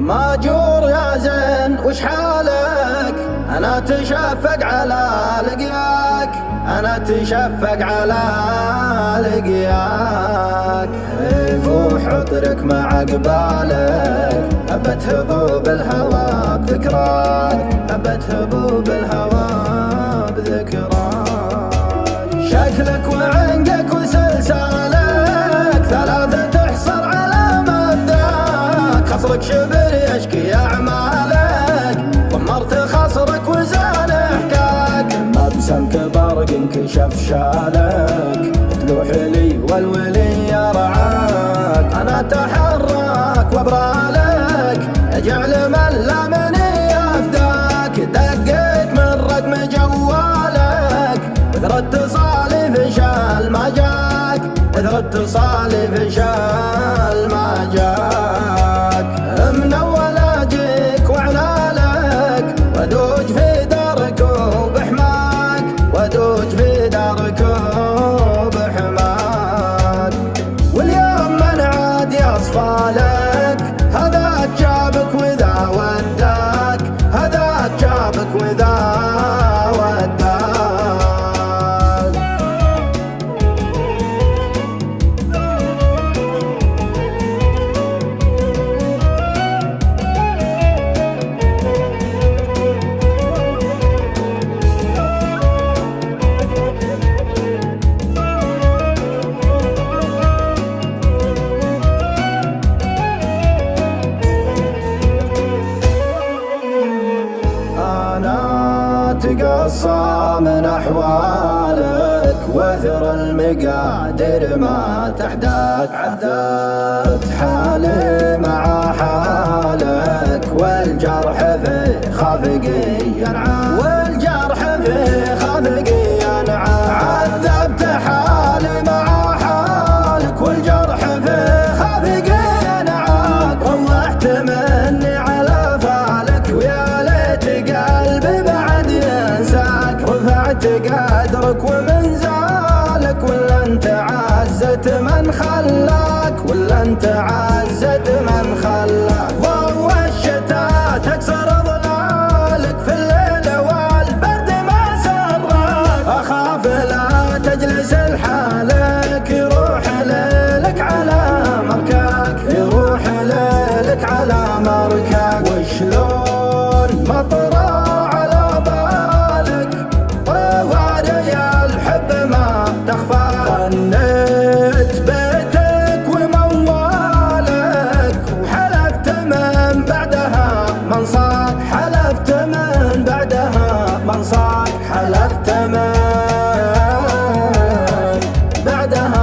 ماجور يا زين وش حالك؟ أنا أتشفق على لقياك، أنا أتشفق على لقياك. فوح عطرك مع قبالك، أبت هبوب الهوى بذكراك، أبت هبوب الهوى بذكراك. شكلك وعنقك وسلسالك ثلاثة تحصر على مبداك. خصرك شبر يشكي أعمالك، ضمرت خصرك وزان حكاك. ما بسمك برق انكشف شالك، تلوح لي والولي يرعاك. أنا أتحرك وابرالك، أجعل من لا مني يفداك. دقيت من رقم جوالك، اثر اتصالي فشال ما جاك، اثر اتصالي فشال ما جاك. من اول اجيك وعنالك، ودوج في دارك وبحماك، ودوج في دارك وبحماك. واليوم من عاد يصفى لك، هذاك جابك وذا وداك، هذاك جابك وذا وداك. تقصى من أحوالك، وثر المقادر ما تحداك. عذبت حالي مع حالك، والجرح في خافقي ينعاد، والجرح في خافقي ينعاد. عذبت حالي مع حالك، والجرح في خافقي ينعاد. روحت مني على فالك، ويا ليت قلبي بعد ينساك. رفعت قدرك ومن زالك، ولا انت عزت من خلاك، ولا انت عزت من خلاك. ضوء الشتاء تكسر ظلالك، في الليل والبرد ما سراك. اخاف لا تجلس لحالك، يروح ليلك على مركاك، يروح ليلك على مركاك. وشلون مطرى على بالك، طواري الحب ما تخفى. غنيت بيتك وموالك، وحلفت من بعدها من صاد، حلفت من بعدها من صاد، حلفت من بعدها